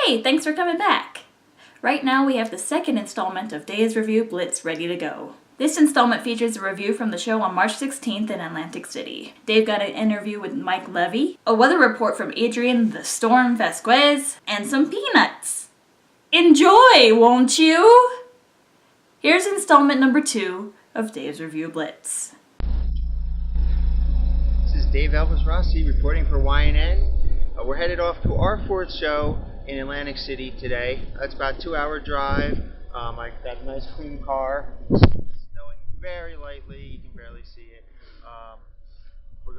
Hey, thanks for coming back. Right now we have the second installment of Dave's Review Blitz ready to go. This installment features a review from the show on March 16th in Atlantic City. Dave got an interview with Mike Levy, a weather report from Adrian, the storm Vazquez, and some peanuts. Enjoy, won't you? Here's installment number 2 of Dave's Review Blitz. This is Dave Elvis Rossi reporting for YNN. We're headed off to our 4th show in Atlantic City today. It's about a 2-hour drive. I got a nice clean car. It's snowing very lightly. You can barely see it. We're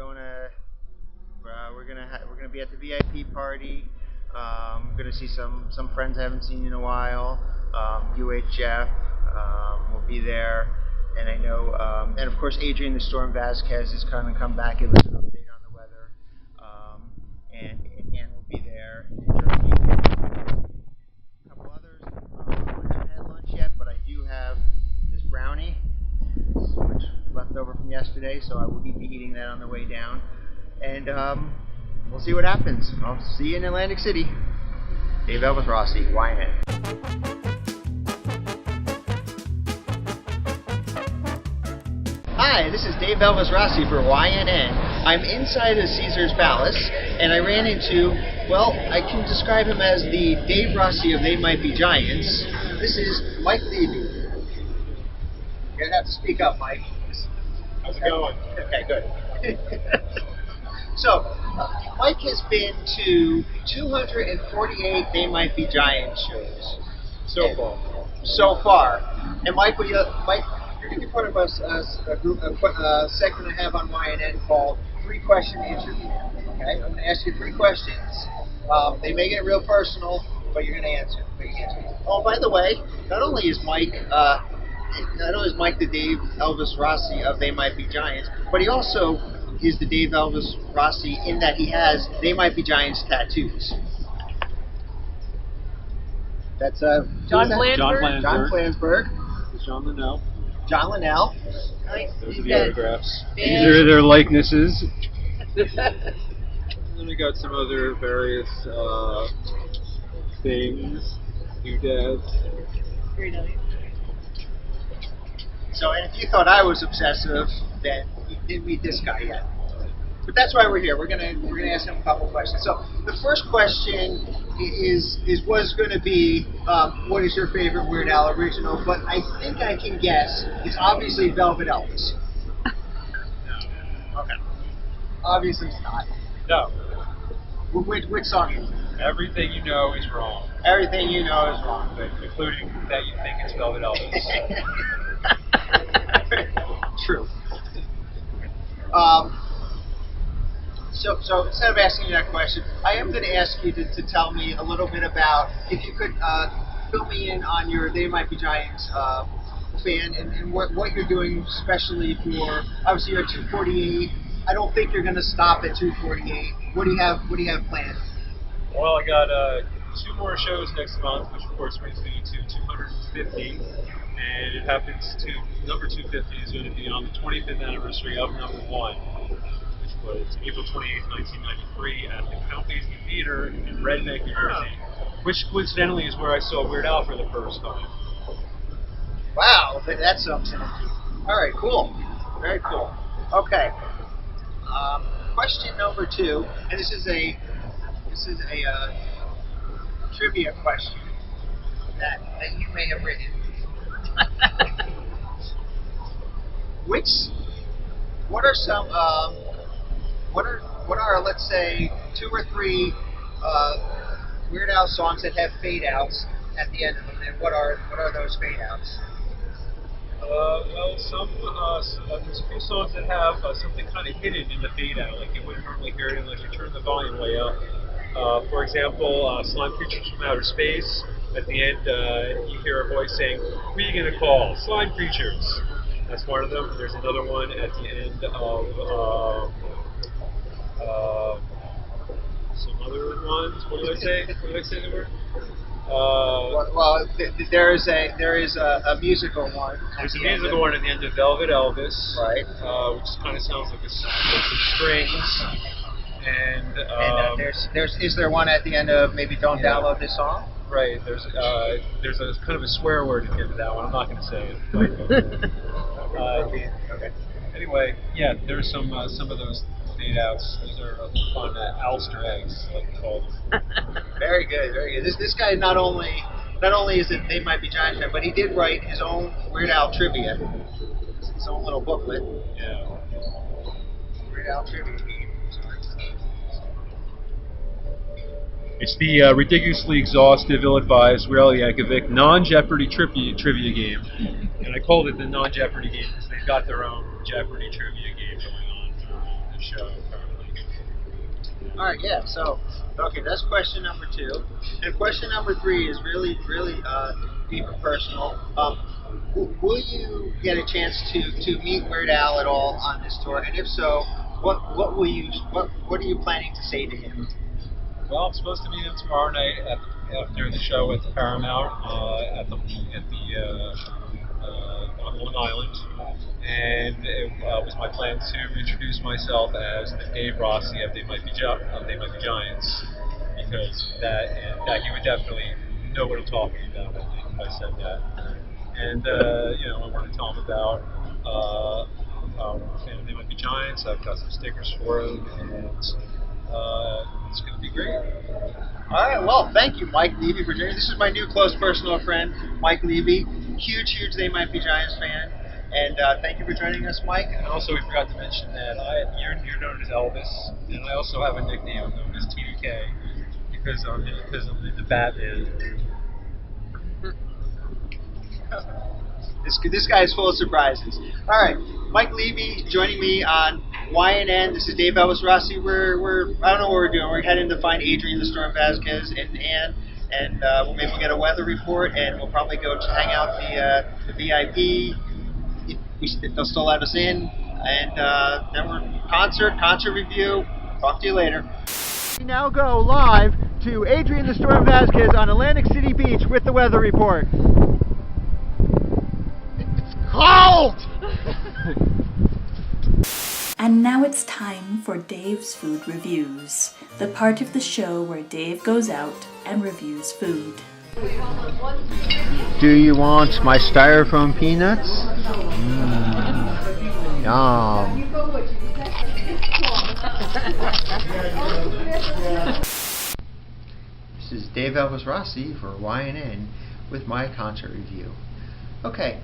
gonna be at the VIP party. We're gonna see some friends I haven't seen in a while. UHF will be there, and I know, and of course Adrian the Storm Vazquez is going to come back and give us an update on the weather. And Ann will be there. A couple others. I haven't had lunch yet, but I do have this brownie, which left over from yesterday, so I will be eating that on the way down. And we'll see what happens. I'll see you in Atlantic City. Dave Elvis Rossi, YNN. Hi, this is Dave Elvis Rossi for YNN. I'm inside the Caesar's Palace, and I ran into, well, I can describe him as the Dave Rossi of They Might Be Giants. This is Mike Levy. You're going to have to speak up, Mike. How's it going? Okay, good. So, Mike has been to 248 They Might Be Giants shows. So far. And Mike, you're going to be part of a segment I have on YNN called 3-Question Interview. Okay, I'm going to ask you 3 questions. They may get real personal, but you're going to answer. Oh, by the way, not only is Mike the Dave Elvis Rossi of They Might Be Giants, but he also is the Dave Elvis Rossi in that he has They Might Be Giants tattoos. That's John Flansburgh. John Flansburgh. John Linnell. John Linnell. Those are the autographs. These are their likenesses. And then we got some other various things, doodads. Very nice. So, and if you thought I was obsessive, then you didn't meet this guy yet. But that's why we're here. We're gonna ask him a couple questions. So the first question was going to be, what is your favorite Weird Al original? But I think I can guess it's obviously Velvet Elvis. No. Okay. Obviously it's not. No. Which song is it? Everything you know is wrong. Everything you know is wrong. Including that you think it's Velvet Elvis. True. So instead of asking you that question, I am going to ask you to tell me a little bit about, if you could fill me in on your They Might Be Giants fan and what you're doing, especially for, obviously you're at 248. I don't think you're going to stop at 248. What do you have planned? Well, I got 2 more shows next month, which of course brings me to 250. And it happens to, number 250 is going to be on the 25th anniversary of number 1. Was April 28, 1993 at the Counties Theater in Redneck, New Jersey, which coincidentally is where I saw Weird Al for the first time. Wow, that's something. All right, cool. Very cool. Okay. Question number 2, and this is a trivia question that you may have written. What are some what are let's say 2 or 3 Weird Al songs that have fade outs at the end of them, and what are those fade outs? Well, there's a few songs that have something kind of hidden in the fade out, like you wouldn't normally hear it unless you turn the volume way up. For example, Slime Creatures from Outer Space. At the end, you hear a voice saying, "Who are you gonna call? Slime Creatures." That's one of them. There's another one at the end of some other ones. What did I say? What did I say they were? There is a musical one. There's a musical one at the end of Velvet Elvis, right? Which kind of sounds like some strings. And is there one at the end of maybe don't download this song? Right. There's a kind of a swear word at the end of that one. I'm not going to say it. Okay. Anyway, yeah, there's some of those fade outs. Those are fun Alster eggs, like we call them. Very good, very good. This guy not only is it They Might Be Giants fan, but he did write his own Weird Al trivia, his own little booklet. Yeah. Weird Al trivia game. It's the ridiculously exhaustive, ill-advised, Weird Al Yankovic non-Jeopardy trivia game, and I called it the non-Jeopardy game because they've got their own Jeopardy trivia game going on for the show currently. All right, yeah. So, okay, that's question number 2, and question number 3 is really deep and personal. Will you get a chance to meet Weird Al at all on this tour? And if so, what are you planning to say to him? Well, I'm supposed to meet him tomorrow night after the show at the Paramount on Long Island, and it was my plan to introduce myself as the Dave Rossi of They Might Be Giants, because that he would definitely know what I'm talking about. I think if I said that, and I want to tell him about I'm a fan of They Might Be Giants. I've got some stickers for him, and it's going to be great. All right, well, thank you, Mike Levy, for joining. This is my new close personal friend, Mike Levy. Huge They Might Be Giants fan. And thank you for joining us, Mike. And also, we forgot to mention that you're known as Elvis, and I also have a nickname known as TDK because I'm in the Batman. This guy is full of surprises. All right, Mike Levy joining me on YNN. This is Dave Elvis Rossi. We're I don't know what we're doing. We're heading to find Adrian the Storm Vazquez and Ann, and maybe we'll get a weather report, and we'll probably go to hang out the VIP if they'll still let us in, and then we're concert review. Talk to you later. We now go live to Adrian the Storm Vazquez on Atlantic City Beach with the weather report. It's cold! And now it's time for Dave's Food Reviews, the part of the show where Dave goes out and reviews food. Do you want my styrofoam peanuts? Yum. This is Dave Elvis Rossi for YNN with my concert review. Okay,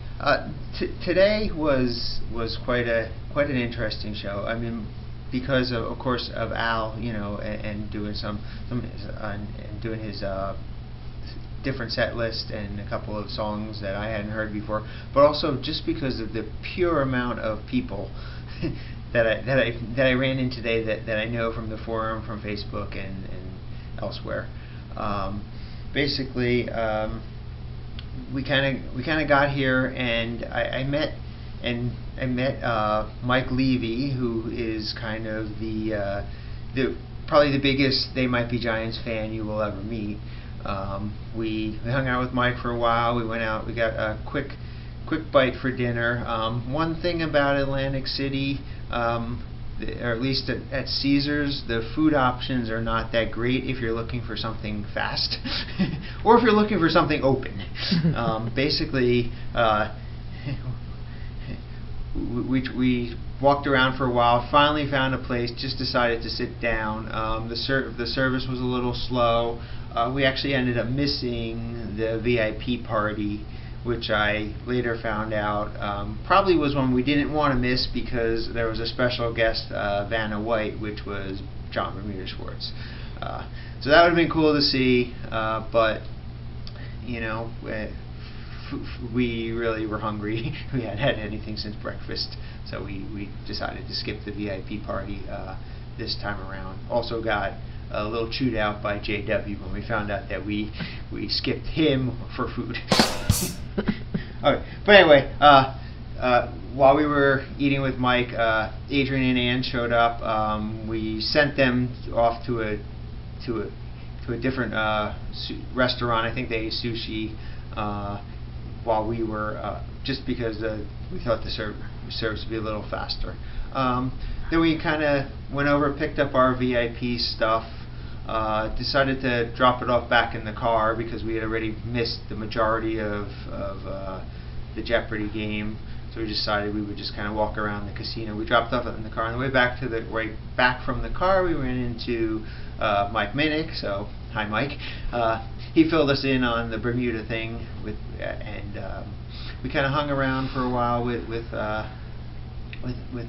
today was quite an interesting show. I mean, because of course of Al, and doing doing his different set list and a couple of songs that I hadn't heard before, but also just because of the pure amount of people that I ran into today that I know from the forum, from Facebook and elsewhere. Basically. We kind of got here, and I met Mike Levy, who is kind of the probably the biggest They Might Be Giants fan you will ever meet. We hung out with Mike for a while. We went out. We got a quick bite for dinner. One thing about Atlantic City, or at least at Caesars, the food options are not that great if you're looking for something fast or if you're looking for something open. Basically, we walked around for a while, finally found a place, just decided to sit down. The service was a little slow. We actually ended up missing the VIP party, which I later found out probably was one we didn't want to miss because there was a special guest, Vanna White, which was John Bermuda Schwartz. So that would have been cool to see, but we really were hungry. We hadn't had anything since breakfast, so we decided to skip the VIP party this time around. Also got a little chewed out by JW when we found out that we skipped him for food. Okay, but anyway, while we were eating with Mike, Adrian and Ann showed up. We sent them off to a different restaurant. I think they ate sushi while we were just because we thought the service would be a little faster. then we kind of went over, picked up our VIP stuff, decided to drop it off back in the car because we had already missed the majority of the Jeopardy game. So we decided we would just kind of walk around the casino. We dropped off in the car. On the way back from the car, we ran into Mike Minnick. So hi, Mike. He filled us in on the Bermuda thing, and we kind of hung around for a while with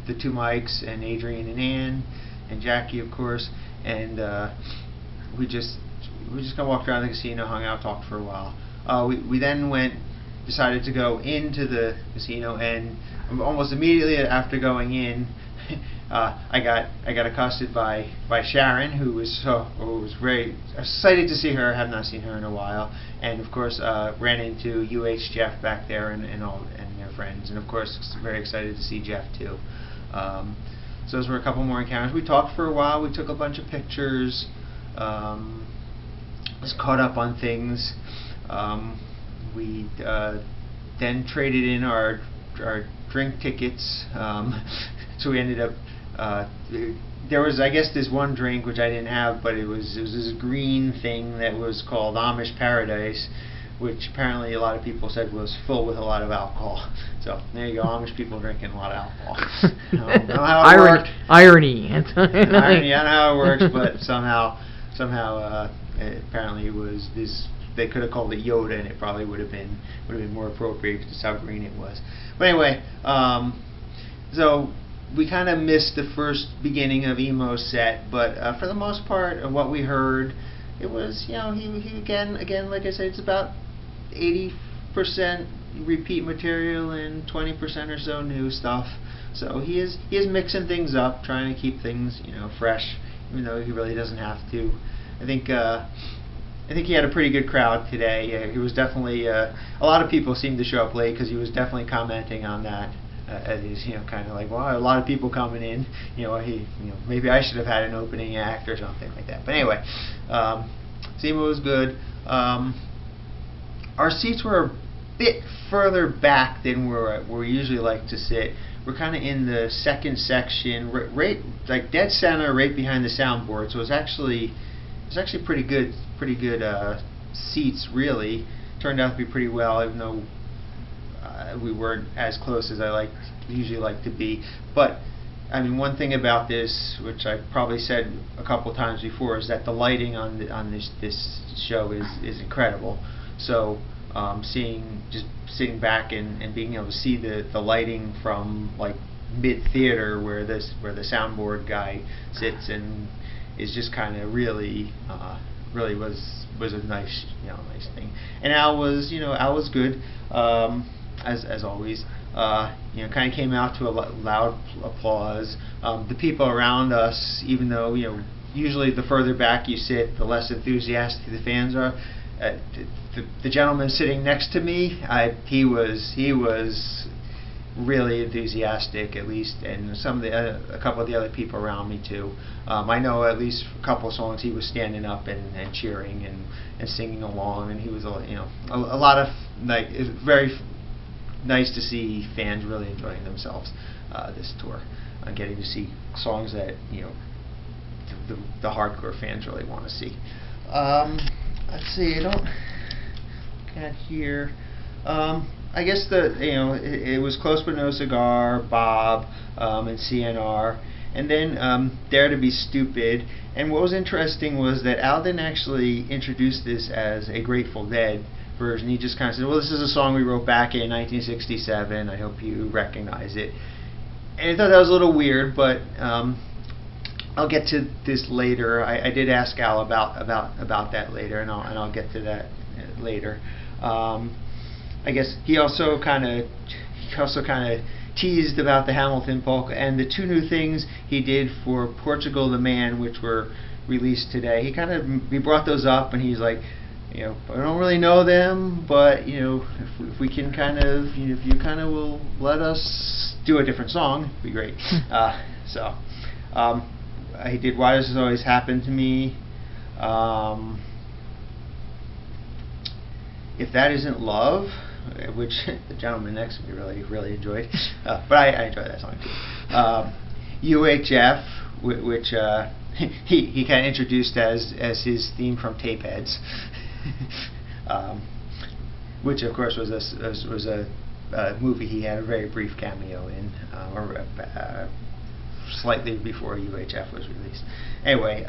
the two Mikes and Adrian and Ann and Jackie, of course, and we just kind of walked around the casino, hung out, talked for a while. We then decided to go into the casino, and almost immediately after going in, I got accosted by Sharon, who was very excited to see her. I have not seen her in a while, and of course ran into Jeff back there and their friends, and of course very excited to see Jeff too. So those were a couple more encounters. We talked for a while. We took a bunch of pictures. Was caught up on things. We then traded in our drink tickets. So we ended up. There was, I guess, this one drink which I didn't have, but it was this green thing that was called Amish Paradise, which apparently a lot of people said was full with a lot of alcohol. So there you go, Amish people drinking a lot of alcohol. I don't know how it worked. Irony. Irony. I don't know how it works, but somehow, apparently it was this. They could have called it Yoda, and it probably would have been more appropriate because that's how green it was. But anyway, so we kind of missed the first beginning of Emo's set, but for the most part of what we heard, it was, he again, like I said, it's about 80% repeat material and 20% or so new stuff. So he is mixing things up, trying to keep things fresh, even though he really doesn't have to. I think he had a pretty good crowd today. He was definitely a lot of people seemed to show up late because he was definitely commenting on that. He's kind of like, well, a lot of people coming in. Maybe I should have had an opening act or something like that. But anyway, Emo was good. Our seats were a bit further back than where we usually like to sit. We're kind of in the second section, right like dead center, right behind the soundboard. So it's actually pretty good seats. Really turned out to be pretty well, even though we weren't as close as I usually like to be. But I mean, one thing about this, which I've probably said a couple times before, is that the lighting on this show is incredible. So just sitting back and being able to see the lighting from like mid theater where the soundboard guy sits and is just kind of really was a nice thing. And Al was good. As always, kind of came out to a loud applause. The people around us, even though usually the further back you sit, the less enthusiastic the fans are. The gentleman sitting next to me, he was really enthusiastic, at least, and a couple of the other people around me too. I know at least a couple of songs he was standing up and cheering and singing along, and he was a lot of it's very nice to see fans really enjoying themselves this tour, getting to see songs that the hardcore fans really want to see. Let's see, I don't got here. I guess it was Close But No Cigar, Bob, and CNR, and then Dare to Be Stupid. And what was interesting was that Al didn't actually introduce this as a Grateful Dead version. He just kind of said, well, this is a song we wrote back in 1967. I hope you recognize it. And I thought that was a little weird, but I'll get to this later. I did ask Al about that later, and I'll get to that later. I guess he also kind of teased about the Hamilton polka and the two new things he did for Portugal the Man, which were released today. He brought those up, and he's like, I don't really know them, but if we can if you will let us do a different song, it'd be great. He did Why Does This Always Happen to Me? If That Isn't Love, which the gentleman next to me really enjoyed, but I enjoyed that song too. UHF, which he kind of introduced as his theme from Tapeheads, which of course was a movie he had a very brief cameo in, slightly before UHF was released. Anyway,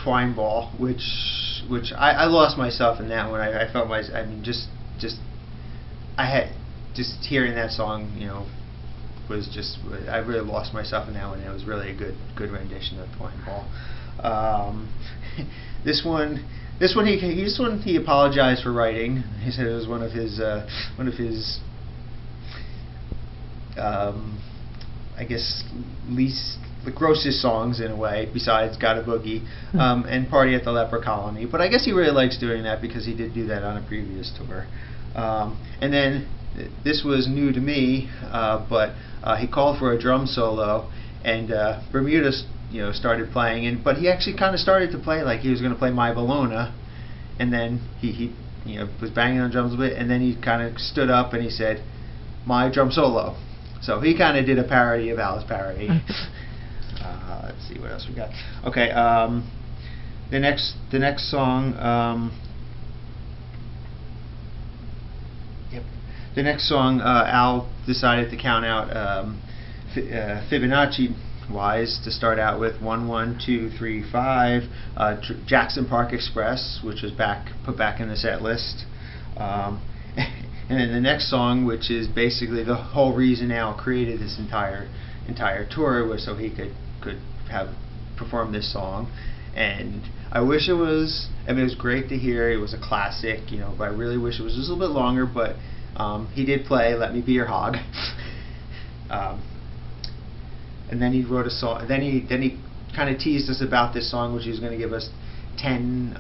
Twine Ball, which I lost myself in that one. I felt just hearing that song, was just, I really lost myself in that one. It was really a good rendition of Twine Ball. This one he apologized for writing. He said it was one of his I guess the grossest songs in a way, besides Gotta Boogie and Party at the Leper Colony. But I guess he really likes doing that because he did do that on a previous tour. And then this was new to me, but he called for a drum solo, and Bermuda started playing, but he actually kind of started to play like he was going to play My Bologna, and then he was banging on drums a bit, and then he kind of stood up and he said, "My drum solo." So he kind of did a parody of Alice parody. Let's see what else we got. Okay, the next song. The next song, Al decided to count out Fibonacci-wise to start out with 1, 1, 2, 3, 5. Jackson Park Express, which was put back in the set list. And then the next song, which is basically the whole reason Al created this entire tour, was so he could have performed this song. And I wish it was. I mean, it was great to hear. It was a classic, but I really wish it was just a little bit longer. But he did play "Let Me Be Your Hog," and then he wrote a song. Then he kind of teased us about this song, which he was going to give us 10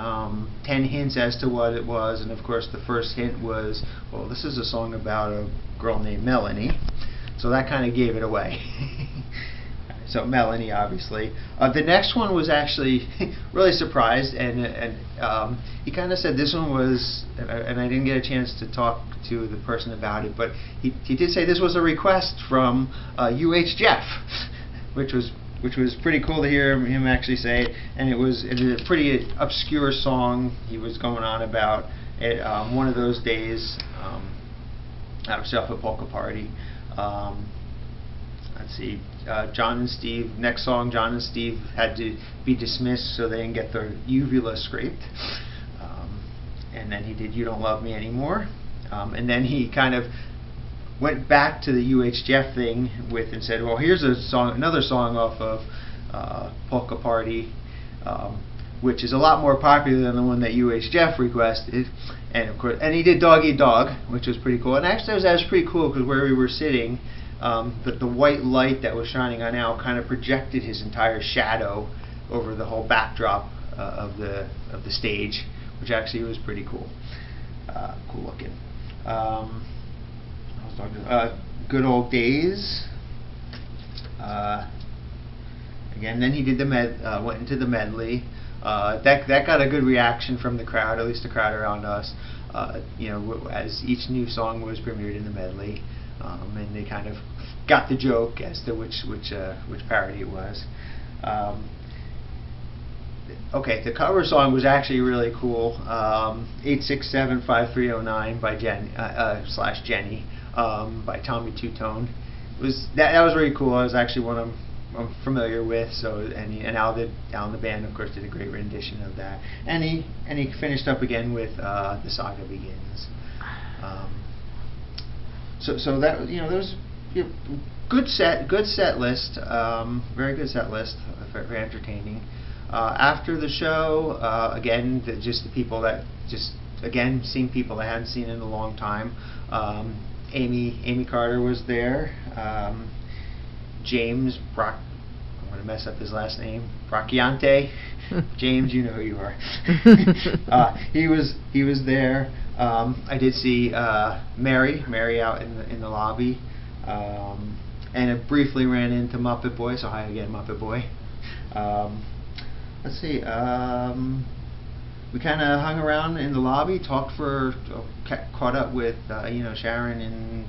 hints as to what it was. And of course, the first hint was, well, this is a song about a girl named Melanie. So that kind of gave it away. So Melanie, obviously. The next one was actually really surprised, and he kind of said this one was, and I didn't get a chance to talk to the person about it, but he did say this was a request from Jeff, which was pretty cool to hear him actually say it, and it was a pretty obscure song he was going on about it, one of those days out of Self at Polka Party. Let's see, John and Steve, next song, John and Steve had to be dismissed so they didn't get their uvula scraped. And then he did You Don't Love Me Anymore. And then he kind of went back to the Jeff thing and said, well, here's another song off of Polka Party, which is a lot more popular than the one that Jeff requested. And of course, and he did Dog Eat Dog, which was pretty cool. And actually that was pretty cool because where we were sitting, the white light that was shining on Al kind of projected his entire shadow over the whole backdrop of the stage, which actually was pretty cool. Cool looking. Good Old Days. Again, then he did went into the medley. That got a good reaction from the crowd, at least the crowd around us. As each new song was premiered in the medley, and they kind of got the joke as to which parody it was. Okay, the cover song was actually really cool. 867-5309 by Jenny by Tommy Two Tone. That was really cool. It was actually one I'm familiar with. So and Al and the band of course did a great rendition of that. And he finished up again with The Saga Begins. So that there was good set list, very good set list, very entertaining. After the show, again, just the people that seeing people I hadn't seen in a long time. Amy Carter was there. James Brock, I'm going to mess up his last name, Bracciante. James, you know who you are. He was there. I did see Mary out in the lobby, and I briefly ran into Muppet Boy. So hi again, Muppet Boy. Let's see. We kind of hung around in the lobby, caught up with Sharon and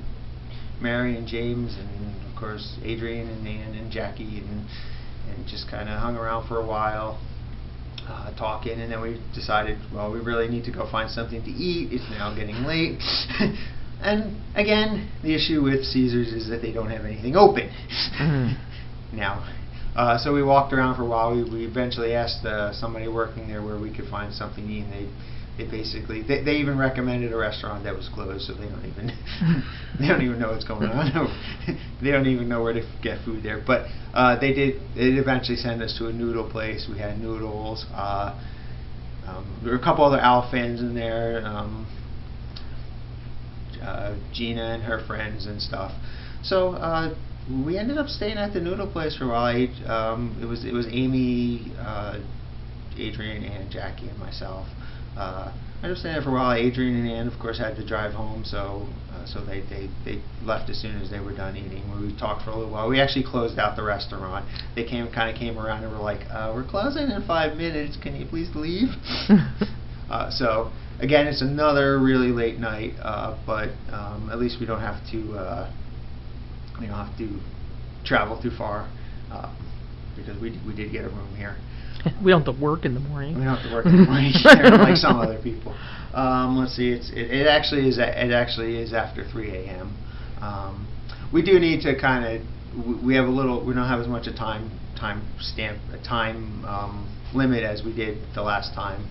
Mary and James and of course Adrian and Nan and Jackie and just kind of hung around for a while, talking, and then we decided, well, we really need to go find something to eat. It's now getting late. And again, the issue with Caesars is that they don't have anything open now. So we walked around for a while. We eventually asked somebody working there where we could find something to eat, and they basically they even recommended a restaurant that was closed, so they don't even know what's going on. They don't even know where to get food there. But they did eventually send us to a noodle place. We had noodles. There were a couple other Al fans in there. Gina and her friends and stuff. So we ended up staying at the noodle place for a while. It was Amy, Adrian, and Jackie and myself. I ended up staying there for a while. Adrian and Ann, of course, had to drive home, so they left as soon as they were done eating. We talked for a little while. We actually closed out the restaurant. They came around and were like, "We're closing in 5 minutes. Can you please leave?" So again, it's another really late night, but at least we don't have to travel too far, because we did get a room here. We don't have to work in the morning. We don't have to work in the morning like some other people. Let's see. It actually is after 3 a.m. We do need to kind of. We don't have as much a time limit as we did the last time,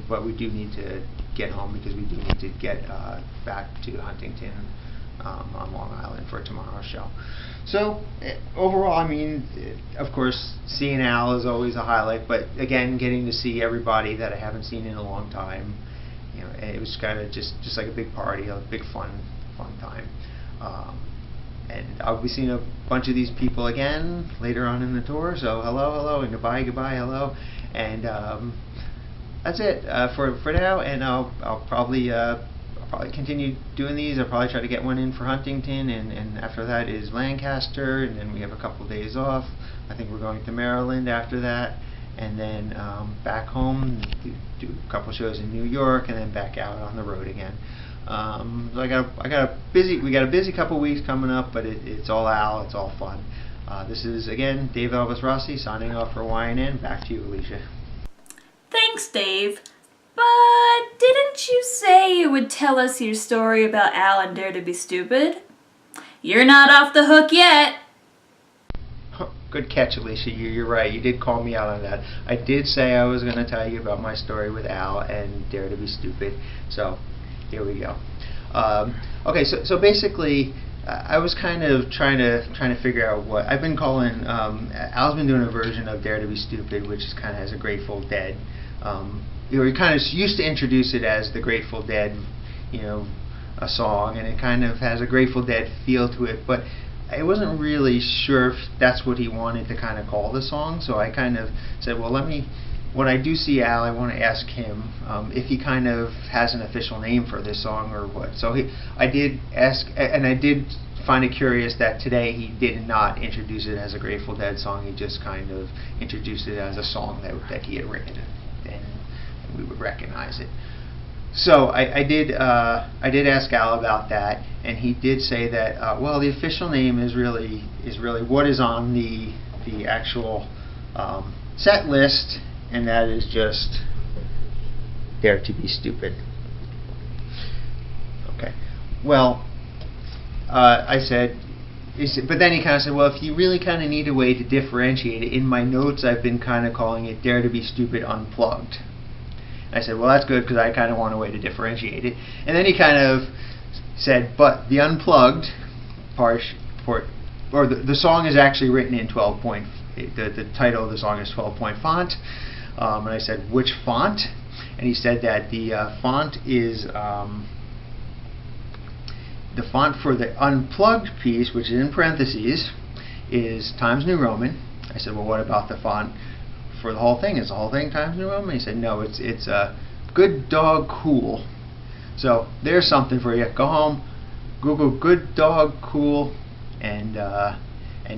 but we do need to get home because we do need to get back to Huntington on Long Island for tomorrow's show. So overall, I mean, of course, seeing Al is always a highlight, but again, getting to see everybody that I haven't seen in a long time, it was kind of just like a big party, a big fun time. And I'll be seeing a bunch of these people again later on in the tour. So hello, and goodbye, hello, and that's it for now. And I'll probably continue doing these. I'll probably try to get one in for Huntington, and after that is Lancaster, and then we have a couple days off. I think we're going to Maryland after that, and then back home, do a couple shows in New York, and then back out on the road again. So we got a busy couple weeks coming up, but it's all Al, it's all fun. This is again Dave Elvis Rossi signing off for YNN. Back to you, Alicia. Thanks, Dave. But didn't you say you would tell us your story about Al and Dare to Be Stupid? You're not off the hook yet. Good catch, Alicia. You're right. You did call me out on that. I did say I was going to tell you about my story with Al and Dare to Be Stupid. So here we go. Okay, so basically, I was kind of trying to figure out what I've been calling. Al's been doing a version of Dare to Be Stupid, which is kind of has a Grateful Dead. We kind of used to introduce it as the Grateful Dead, a song, and it kind of has a Grateful Dead feel to it, but I wasn't really sure if that's what he wanted to kind of call the song, so I kind of said, well, when I do see Al, I want to ask him if he kind of has an official name for this song or what. So I did ask, and I did find it curious that today he did not introduce it as a Grateful Dead song, he just kind of introduced it as a song that he had written, and we would recognize it. So I did ask Al about that, and he did say that well, the official name is really what is on the actual set list, and that is just Dare to Be Stupid. Okay. Well, I said, but then he kind of said, well, if you really kind of need a way to differentiate it, in my notes I've been kind of calling it Dare to Be Stupid Unplugged. I said, well, that's good because I kind of want a way to differentiate it. And then he kind of said, but the unplugged part, or the song is actually written in 12-point. The title of the song is 12-point font. And I said, which font? And he said that the font is the font for the unplugged piece, which is in parentheses, is Times New Roman. I said, well, what about the font for the whole thing? Is the whole thing Times New Roman? He said, no, it's Good Dog Cool. So there's something for you. Go home, Google Good Dog Cool, and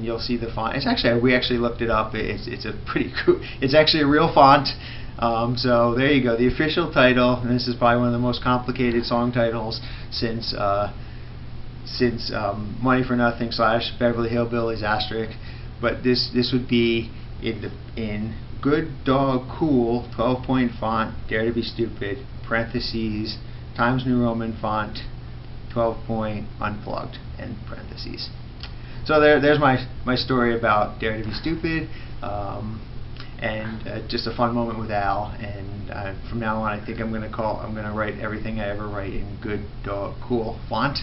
you'll see the font. It's actually, we actually looked it up. It's a pretty cool. It's actually a real font. So there you go. The official title. And this is probably one of the most complicated song titles since since Money for Nothing / Beverly Hillbillies asterisk, but this would be in Good Dog Cool 12-point font, Dare to Be Stupid, parentheses, Times New Roman font, 12-point unplugged, end parentheses. So there's my story about Dare to Be Stupid, and just a fun moment with Al. And from now on, I think I'm gonna write everything I ever write in Good Dog Cool font.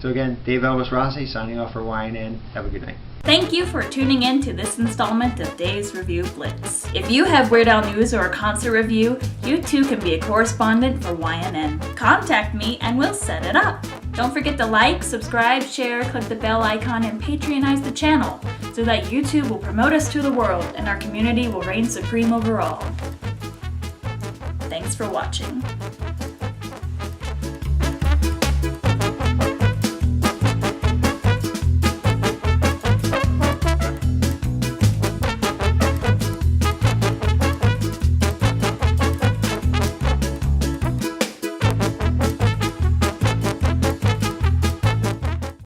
So again, Dave Elvis Rossi signing off for YNN. Have a good night. Thank you for tuning in to this installment of Dave's Review Blitz. If you have Weird Al news or a concert review, you too can be a correspondent for YNN. Contact me and we'll set it up. Don't forget to like, subscribe, share, click the bell icon, and patronize the channel so that YouTube will promote us to the world and our community will reign supreme over all. Thanks for watching.